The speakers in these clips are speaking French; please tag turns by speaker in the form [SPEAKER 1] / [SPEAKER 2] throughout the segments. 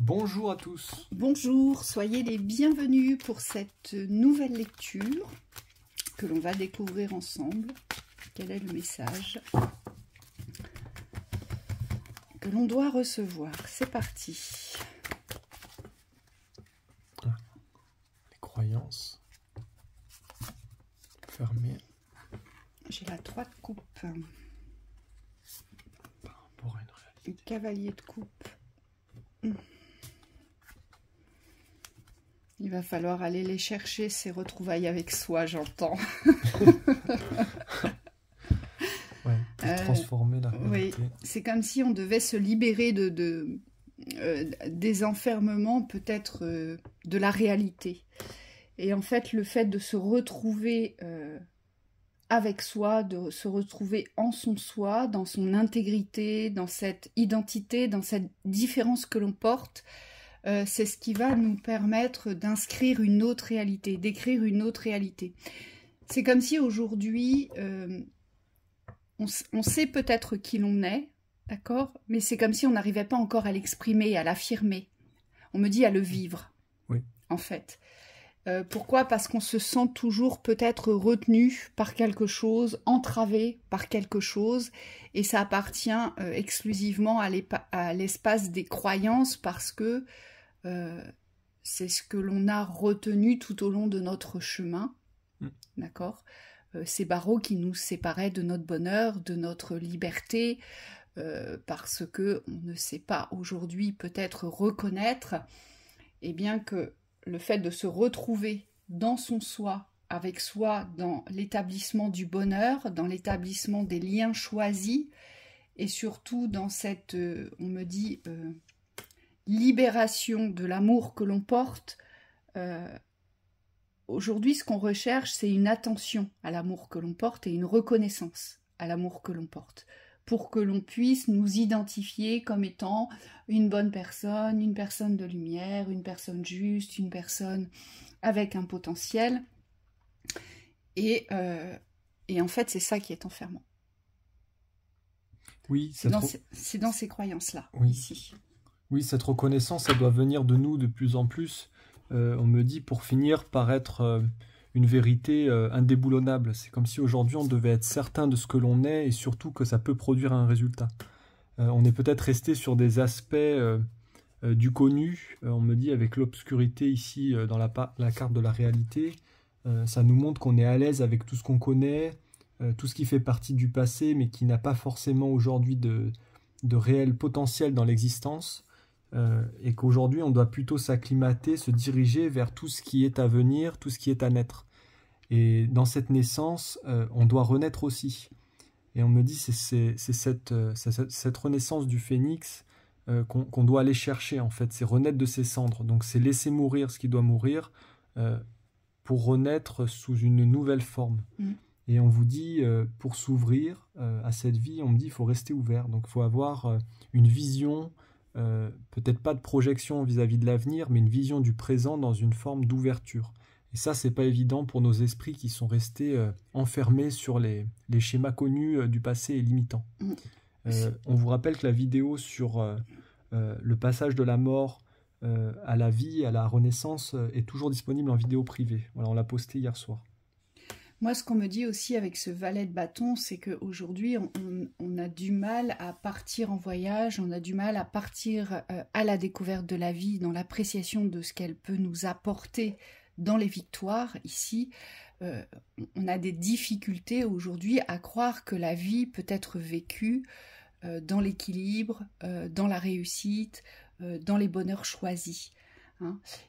[SPEAKER 1] Bonjour à tous.
[SPEAKER 2] Bonjour, soyez les bienvenus pour cette nouvelle lecture que l'on va découvrir ensemble. Quel est le message que l'on doit recevoir? C'est parti.
[SPEAKER 1] Les croyances. Fermées.
[SPEAKER 2] J'ai la 3 de coupe.
[SPEAKER 1] Par rapport à une réalité.
[SPEAKER 2] Le cavalier de coupe. Il va falloir aller les chercher, ces retrouvailles avec soi, j'entends.
[SPEAKER 1] Ouais, pour transformer la réalité.
[SPEAKER 2] Oui, c'est comme si on devait se libérer des enfermements, peut-être de la réalité. Et en fait, le fait de se retrouver avec soi, de se retrouver en son soi, dans son intégrité, dans cette identité, dans cette différence que l'on porte, c'est ce qui va nous permettre d'inscrire une autre réalité, d'écrire une autre réalité. C'est comme si aujourd'hui, on sait peut-être qui l'on est, d'accord, mais c'est comme si on n'arrivait pas encore à l'exprimer, à l'affirmer. On me dit à le vivre,
[SPEAKER 1] oui.
[SPEAKER 2] En fait. Pourquoi? Parce qu'on se sent toujours peut-être retenu par quelque chose, entravé par quelque chose, et ça appartient exclusivement à l'espace des croyances, parce que c'est ce que l'on a retenu tout au long de notre chemin, d'accord, ces barreaux qui nous séparaient de notre bonheur, de notre liberté, parce que on ne sait pas aujourd'hui peut-être reconnaître, et bien que le fait de se retrouver dans son soi, avec soi, dans l'établissement du bonheur, dans l'établissement des liens choisis, et surtout dans cette, on me dit, libération de l'amour que l'on porte. Aujourd'hui, ce qu'on recherche, c'est une attention à l'amour que l'on porte et une reconnaissance à l'amour que l'on porte, pour que l'on puisse nous identifier comme étant une bonne personne, une personne de lumière, une personne juste, une personne avec un potentiel. Et en fait, c'est ça qui est enfermant.
[SPEAKER 1] Oui,
[SPEAKER 2] c'est dans ces croyances-là,
[SPEAKER 1] oui.
[SPEAKER 2] Ici.
[SPEAKER 1] Oui, cette reconnaissance, elle doit venir de nous de plus en plus. On me dit pour finir par être une vérité indéboulonnable. C'est comme si aujourd'hui on devait être certain de ce que l'on est et surtout que ça peut produire un résultat. On est peut-être resté sur des aspects du connu. On me dit avec l'obscurité ici dans la carte de la réalité, ça nous montre qu'on est à l'aise avec tout ce qu'on connaît, tout ce qui fait partie du passé mais qui n'a pas forcément aujourd'hui de réel potentiel dans l'existence. Et qu'aujourd'hui on doit plutôt s'acclimater, se diriger vers tout ce qui est à venir, tout ce qui est à naître. Et dans cette naissance, on doit renaître aussi. Et on me dit c'est cette renaissance du phénix qu'on doit aller chercher en fait, c'est renaître de ses cendres. Donc c'est laisser mourir ce qui doit mourir pour renaître sous une nouvelle forme. Et on vous dit, pour s'ouvrir à cette vie, on me dit il faut rester ouvert. Donc il faut avoir une vision, peut-être pas de projection vis-à-vis de l'avenir, mais une vision du présent dans une forme d'ouverture. Et ça, c'est pas évident pour nos esprits qui sont restés enfermés sur les schémas connus du passé et limitants. On vous rappelle que la vidéo sur le passage de la mort à la vie, à la renaissance, est toujours disponible en vidéo privée. Voilà, on l'a postée hier soir.
[SPEAKER 2] Moi, ce qu'on me dit aussi avec ce valet de bâton, c'est qu'aujourd'hui, on a du mal à partir en voyage, on a du mal à partir à la découverte de la vie, dans l'appréciation de ce qu'elle peut nous apporter dans les victoires. Ici, on a des difficultés aujourd'hui à croire que la vie peut être vécue dans l'équilibre, dans la réussite, dans les bonheurs choisis.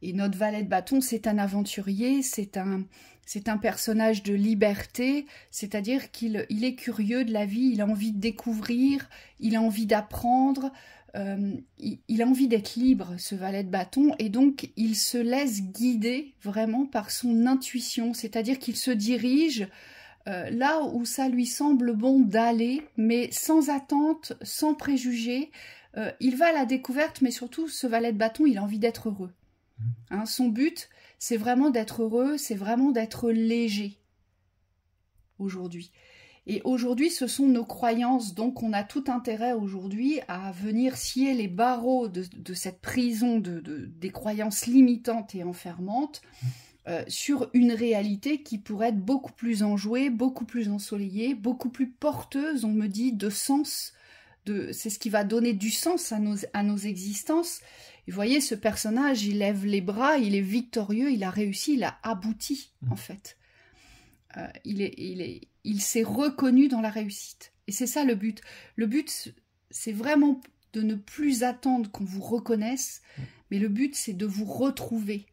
[SPEAKER 2] Et notre valet de bâton, c'est un aventurier, c'est un personnage de liberté, c'est-à-dire qu'il est curieux de la vie, il a envie de découvrir, il a envie d'apprendre, il a envie d'être libre, ce valet de bâton, et donc il se laisse guider vraiment par son intuition, c'est-à-dire qu'il se dirige là où ça lui semble bon d'aller, mais sans attente, sans préjugés. Il va à la découverte, mais surtout, ce valet de bâton, il a envie d'être heureux. Son but, c'est vraiment d'être heureux, c'est vraiment d'être léger aujourd'hui. Et aujourd'hui, ce sont nos croyances. Donc, on a tout intérêt aujourd'hui à venir scier les barreaux de cette prison des croyances limitantes et enfermantes sur une réalité qui pourrait être beaucoup plus enjouée, beaucoup plus ensoleillée, beaucoup plus porteuse, on me dit, de sens. C'est ce qui va donner du sens à nos existences. Et vous voyez, ce personnage, il lève les bras, il est victorieux, il a réussi, il a abouti, en fait. Il s'est reconnu dans la réussite. Et c'est ça le but. Le but, c'est vraiment de ne plus attendre qu'on vous reconnaisse, mais le but, c'est de vous retrouver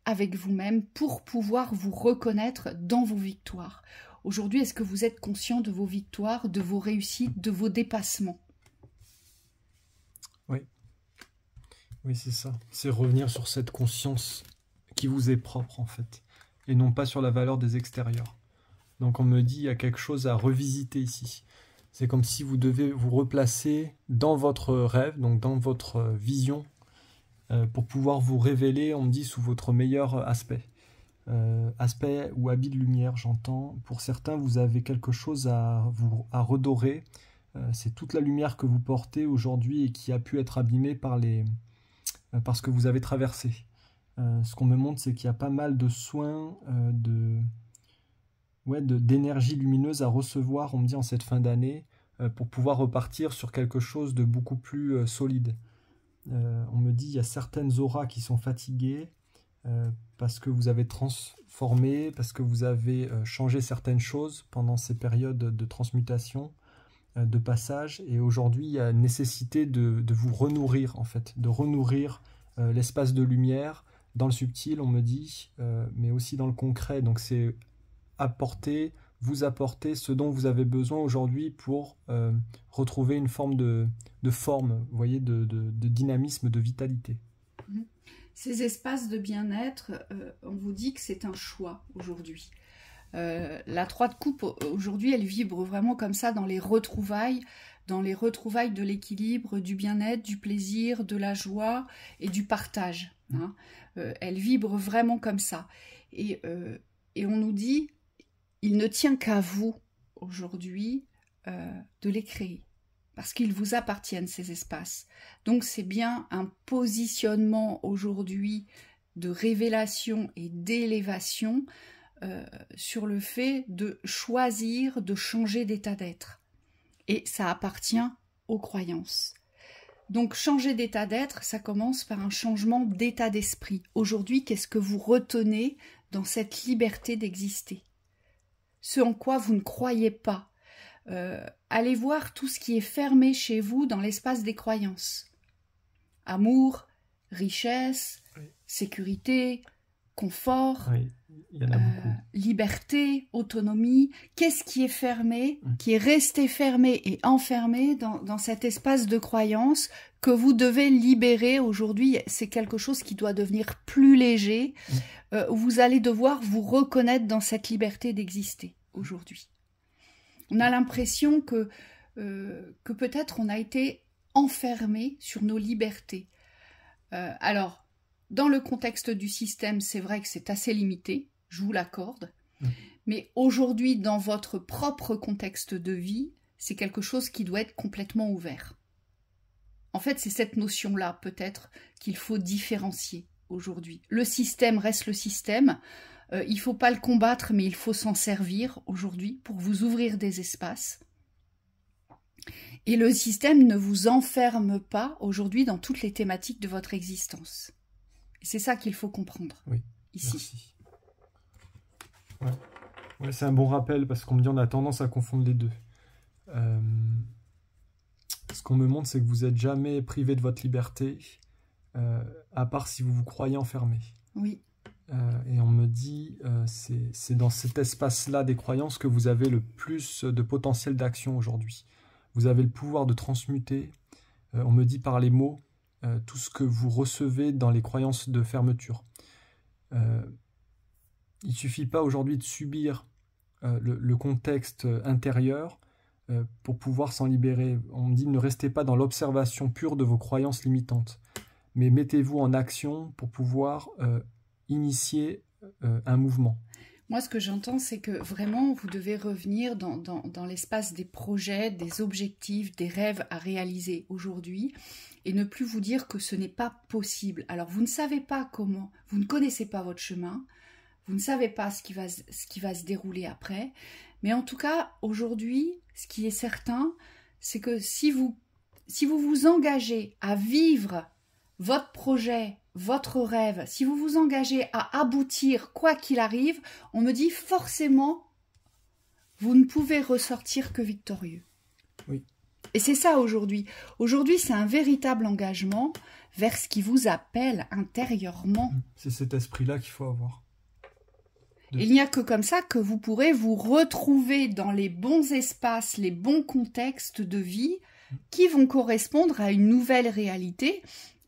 [SPEAKER 2] avec vous-même pour pouvoir vous reconnaître dans vos victoires. Aujourd'hui, est-ce que vous êtes conscient de vos victoires, de vos réussites, de vos dépassements?
[SPEAKER 1] Oui. Oui, c'est ça. C'est revenir sur cette conscience qui vous est propre, en fait, et non pas sur la valeur des extérieurs. Donc on me dit, il y a quelque chose à revisiter ici. C'est comme si vous devez vous replacer dans votre rêve, donc dans votre vision, pour pouvoir vous révéler, on me dit, sous votre meilleur aspect. Aspect ou habit de lumière, j'entends. Pour certains, vous avez quelque chose à redorer. C'est toute la lumière que vous portez aujourd'hui et qui a pu être abîmée par ce que vous avez traversé. Ce qu'on me montre, c'est qu'il y a pas mal de soins, d'énergie lumineuse à recevoir, on me dit, en cette fin d'année, pour pouvoir repartir sur quelque chose de beaucoup plus solide. On me dit, il y a certaines auras qui sont fatiguées, parce que vous avez transformé, parce que vous avez changé certaines choses pendant ces périodes de transmutation, de passage, et aujourd'hui il y a nécessité de vous renourrir, en fait, de renourrir l'espace de lumière dans le subtil, on me dit, mais aussi dans le concret. Donc c'est vous apporter ce dont vous avez besoin aujourd'hui pour retrouver une forme de forme, vous voyez, de dynamisme, de vitalité.
[SPEAKER 2] Ces espaces de bien-être, on vous dit que c'est un choix aujourd'hui. La 3 de coupe, aujourd'hui, elle vibre vraiment comme ça dans les retrouvailles de l'équilibre, du bien-être, du plaisir, de la joie et du partage. Hein. Elle vibre vraiment comme ça. Et on nous dit, il ne tient qu'à vous, aujourd'hui, de les créer. Parce qu'ils vous appartiennent, ces espaces. Donc c'est bien un positionnement aujourd'hui de révélation et d'élévation sur le fait de choisir de changer d'état d'être. Et ça appartient aux croyances. Donc changer d'état d'être, ça commence par un changement d'état d'esprit. Aujourd'hui, qu'est-ce que vous retenez dans cette liberté d'exister? Ce en quoi vous ne croyez pas. Allez voir tout ce qui est fermé chez vous dans l'espace des croyances. Amour, richesse, sécurité, confort,
[SPEAKER 1] il y en a beaucoup.
[SPEAKER 2] Liberté, autonomie. Qu'est-ce qui est fermé, qui est resté fermé et enfermé dans cet espace de croyance que vous devez libérer aujourd'hui? C'est quelque chose qui doit devenir plus léger. Vous allez devoir vous reconnaître dans cette liberté d'exister aujourd'hui. On a l'impression que peut-être on a été enfermé sur nos libertés. Alors, dans le contexte du système, c'est vrai que c'est assez limité, je vous l'accorde. Mais aujourd'hui, dans votre propre contexte de vie, c'est quelque chose qui doit être complètement ouvert. En fait, c'est cette notion-là, peut-être, qu'il faut différencier aujourd'hui. Le système reste le système. Il ne faut pas le combattre, mais il faut s'en servir aujourd'hui pour vous ouvrir des espaces. Et le système ne vous enferme pas aujourd'hui dans toutes les thématiques de votre existence. Et c'est ça qu'il faut comprendre ici.
[SPEAKER 1] Merci. Ouais, c'est un bon rappel parce qu'on me dit on a tendance à confondre les deux. Ce qu'on me montre, c'est que vous n'êtes jamais privé de votre liberté, à part si vous vous croyez enfermé.
[SPEAKER 2] Oui.
[SPEAKER 1] Et on me dit, c'est dans cet espace-là des croyances que vous avez le plus de potentiel d'action aujourd'hui. Vous avez le pouvoir de transmuter, on me dit par les mots, tout ce que vous recevez dans les croyances de fermeture. Il ne suffit pas aujourd'hui de subir le contexte intérieur pour pouvoir s'en libérer. On me dit, ne restez pas dans l'observation pure de vos croyances limitantes, mais mettez-vous en action pour pouvoir initier un mouvement.
[SPEAKER 2] Moi, ce que j'entends, c'est que vraiment, vous devez revenir dans l'espace des projets, des objectifs, des rêves à réaliser aujourd'hui et ne plus vous dire que ce n'est pas possible. Alors, vous ne savez pas comment, vous ne connaissez pas votre chemin, vous ne savez pas ce qui va se dérouler après, mais en tout cas, aujourd'hui, ce qui est certain, c'est que si vous vous engagez à vivre votre projet, votre rêve, si vous vous engagez à aboutir quoi qu'il arrive, on me dit forcément, vous ne pouvez ressortir que victorieux.
[SPEAKER 1] Oui.
[SPEAKER 2] Et c'est ça aujourd'hui. Aujourd'hui, c'est un véritable engagement vers ce qui vous appelle intérieurement.
[SPEAKER 1] C'est cet esprit-là qu'il faut avoir.
[SPEAKER 2] Il n'y a que comme ça que vous pourrez vous retrouver dans les bons espaces, les bons contextes de vie qui vont correspondre à une nouvelle réalité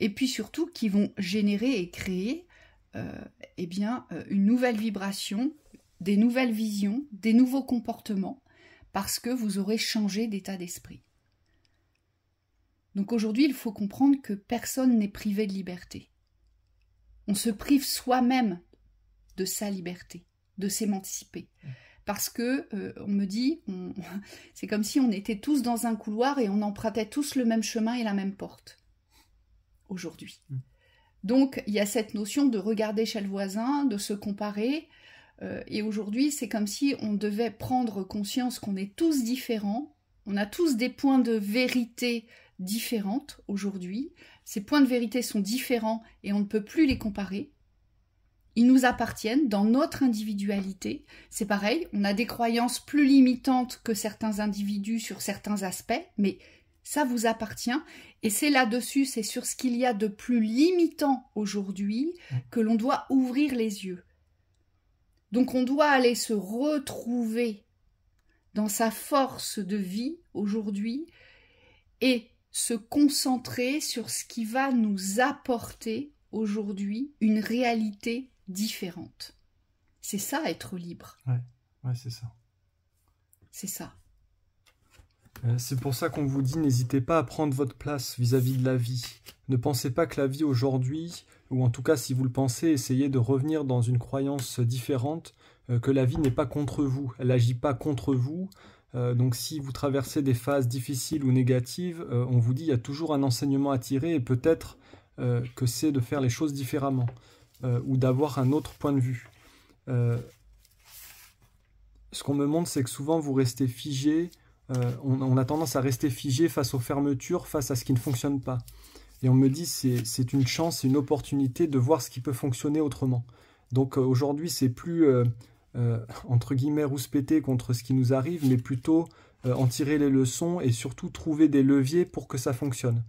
[SPEAKER 2] et puis surtout qui vont générer et créer une nouvelle vibration, des nouvelles visions, des nouveaux comportements parce que vous aurez changé d'état d'esprit. Donc aujourd'hui, il faut comprendre que personne n'est privé de liberté. On se prive soi-même de sa liberté, de s'émanciper. Parce que, on me dit, c'est comme si on était tous dans un couloir et on empruntait tous le même chemin et la même porte. Aujourd'hui. Donc, il y a cette notion de regarder chez le voisin, de se comparer. Et aujourd'hui, c'est comme si on devait prendre conscience qu'on est tous différents. On a tous des points de vérité différentes aujourd'hui. Ces points de vérité sont différents et on ne peut plus les comparer. Ils nous appartiennent dans notre individualité. C'est pareil, on a des croyances plus limitantes que certains individus sur certains aspects, mais ça vous appartient. Et c'est là-dessus, c'est sur ce qu'il y a de plus limitant aujourd'hui que l'on doit ouvrir les yeux. Donc on doit aller se retrouver dans sa force de vie aujourd'hui et se concentrer sur ce qui va nous apporter aujourd'hui une réalité différente. C'est ça, être libre.
[SPEAKER 1] Ouais, c'est ça.
[SPEAKER 2] C'est ça.
[SPEAKER 1] C'est pour ça qu'on vous dit, n'hésitez pas à prendre votre place vis-à-vis de la vie. Ne pensez pas que la vie aujourd'hui, ou en tout cas si vous le pensez, essayez de revenir dans une croyance différente, que la vie n'est pas contre vous, elle n'agit pas contre vous. Donc si vous traversez des phases difficiles ou négatives, on vous dit il y a toujours un enseignement à tirer et peut-être que c'est de faire les choses différemment ou d'avoir un autre point de vue. Ce qu'on me montre, c'est que souvent vous restez figé, on a tendance à rester figé face aux fermetures, face à ce qui ne fonctionne pas. Et on me dit c'est une chance, c'est une opportunité de voir ce qui peut fonctionner autrement. Donc aujourd'hui, c'est plus entre guillemets rouspéter contre ce qui nous arrive, mais plutôt en tirer les leçons et surtout trouver des leviers pour que ça fonctionne.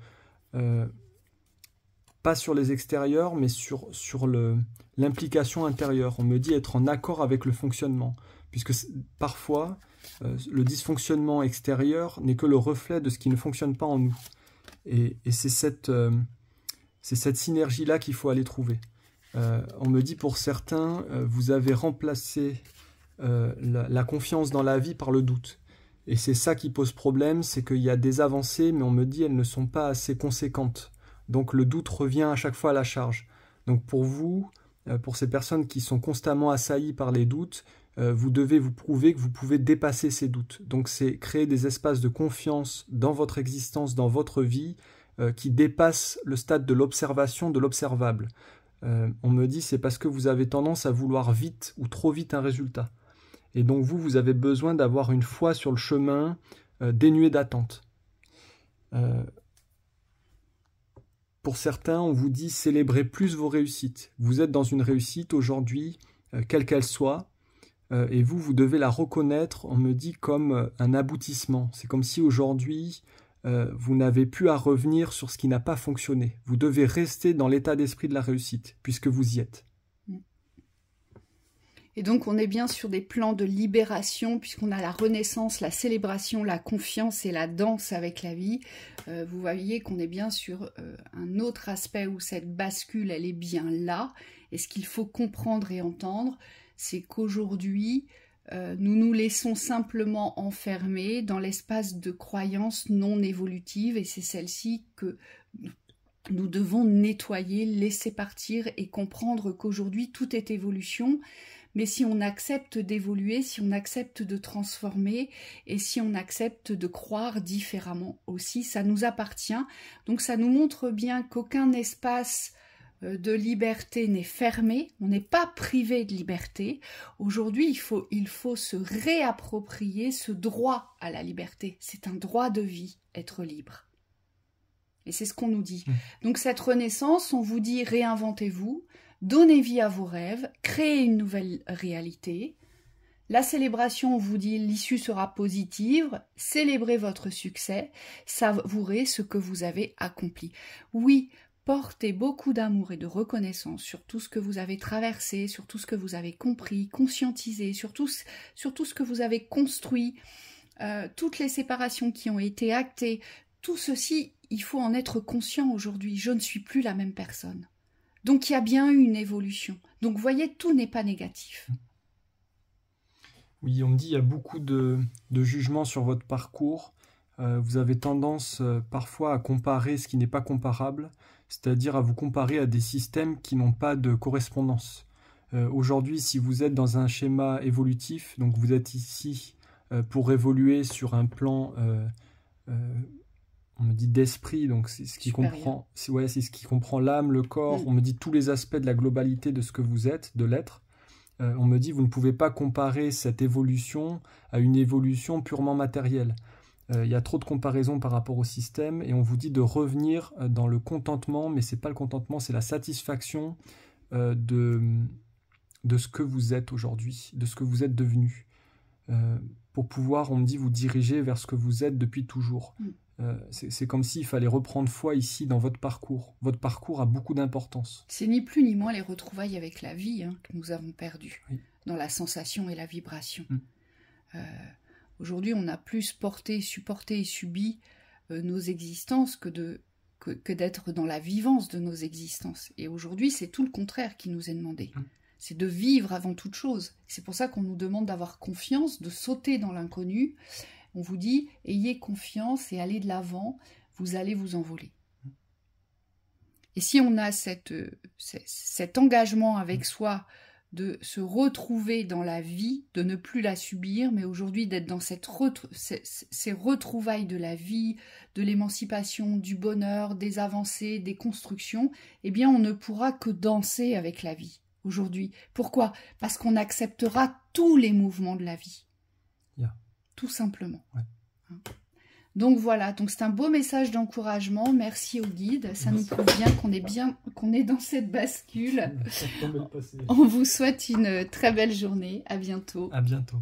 [SPEAKER 1] Pas sur les extérieurs, mais sur l'implication intérieure. On me dit être en accord avec le fonctionnement, puisque parfois, le dysfonctionnement extérieur n'est que le reflet de ce qui ne fonctionne pas en nous. Et c'est cette synergie-là qu'il faut aller trouver. On me dit pour certains, vous avez remplacé la confiance dans la vie par le doute. Et c'est ça qui pose problème, c'est qu'il y a des avancées, mais on me dit elles ne sont pas assez conséquentes. Donc le doute revient à chaque fois à la charge. Donc pour vous, pour ces personnes qui sont constamment assaillies par les doutes, vous devez vous prouver que vous pouvez dépasser ces doutes. Donc c'est créer des espaces de confiance dans votre existence, dans votre vie, qui dépassent le stade de l'observation, de l'observable. On me dit c'est parce que vous avez tendance à vouloir vite ou trop vite un résultat. Et donc vous avez besoin d'avoir une foi sur le chemin dénuée d'attente. Pour certains, on vous dit célébrez plus vos réussites. Vous êtes dans une réussite aujourd'hui, quelle qu'elle soit, et vous devez la reconnaître, on me dit, comme un aboutissement. C'est comme si aujourd'hui, vous n'avez plus à revenir sur ce qui n'a pas fonctionné. Vous devez rester dans l'état d'esprit de la réussite, puisque vous y êtes.
[SPEAKER 2] Et donc on est bien sur des plans de libération, puisqu'on a la renaissance, la célébration, la confiance et la danse avec la vie. Vous voyez qu'on est bien sur un autre aspect où cette bascule, elle est bien là. Et ce qu'il faut comprendre et entendre, c'est qu'aujourd'hui, nous nous laissons simplement enfermer dans l'espace de croyances non évolutives, et c'est celle-ci que nous devons nettoyer, laisser partir et comprendre qu'aujourd'hui tout est évolution, mais si on accepte d'évoluer, si on accepte de transformer et si on accepte de croire différemment aussi, ça nous appartient. Donc ça nous montre bien qu'aucun espace de liberté n'est fermé, on n'est pas privé de liberté. Aujourd'hui, il faut se réapproprier ce droit à la liberté. C'est un droit de vie, être libre. Et c'est ce qu'on nous dit. Donc cette renaissance, on vous dit réinventez-vous, donnez vie à vos rêves, créez une nouvelle réalité. La célébration, on vous dit l'issue sera positive, célébrez votre succès, savourez ce que vous avez accompli. Oui, portez beaucoup d'amour et de reconnaissance sur tout ce que vous avez traversé, sur tout ce que vous avez compris, conscientisé, sur tout ce que vous avez construit, toutes les séparations qui ont été actées. Tout ceci, il faut en être conscient aujourd'hui. Je ne suis plus la même personne. Donc il y a bien eu une évolution. Donc vous voyez, tout n'est pas négatif.
[SPEAKER 1] Oui, on me dit il y a beaucoup de jugements sur votre parcours. Vous avez tendance parfois à comparer ce qui n'est pas comparable, c'est-à-dire à vous comparer à des systèmes qui n'ont pas de correspondance. Aujourd'hui, si vous êtes dans un schéma évolutif, donc vous êtes ici pour évoluer sur un plan, on me dit d'esprit, donc c'est ce qui comprend, c'est ce qui comprend l'âme, le corps, on me dit tous les aspects de la globalité de ce que vous êtes, de l'être. On me dit vous ne pouvez pas comparer cette évolution à une évolution purement matérielle. Il y a trop de comparaisons par rapport au système et on vous dit de revenir dans le contentement, mais ce n'est pas le contentement, c'est la satisfaction de ce que vous êtes aujourd'hui, de ce que vous êtes devenu. Pour pouvoir, on me dit, vous diriger vers ce que vous êtes depuis toujours. C'est comme s'il fallait reprendre foi ici dans votre parcours. Votre parcours a beaucoup d'importance.
[SPEAKER 2] C'est ni plus ni moins les retrouvailles avec la vie que nous avons perdues, dans la sensation et la vibration. Aujourd'hui, on a plus porté, supporté et subi nos existences que d'être dans la vivance de nos existences. Et aujourd'hui, c'est tout le contraire qui nous est demandé. C'est de vivre avant toute chose. C'est pour ça qu'on nous demande d'avoir confiance, de sauter dans l'inconnu. On vous dit, ayez confiance et allez de l'avant, vous allez vous envoler. Et si on a cet engagement avec soi de se retrouver dans la vie, de ne plus la subir, mais aujourd'hui d'être dans ces retrouvailles de la vie, de l'émancipation, du bonheur, des avancées, des constructions, eh bien on ne pourra que danser avec la vie aujourd'hui. Pourquoi? Parce qu'on acceptera tous les mouvements de la vie. Tout simplement. Donc voilà, donc c'est un beau message d'encouragement. Merci au guide. Ça nous prouve bien qu'on est dans cette bascule. On vous souhaite une très belle journée. À bientôt.
[SPEAKER 1] À bientôt.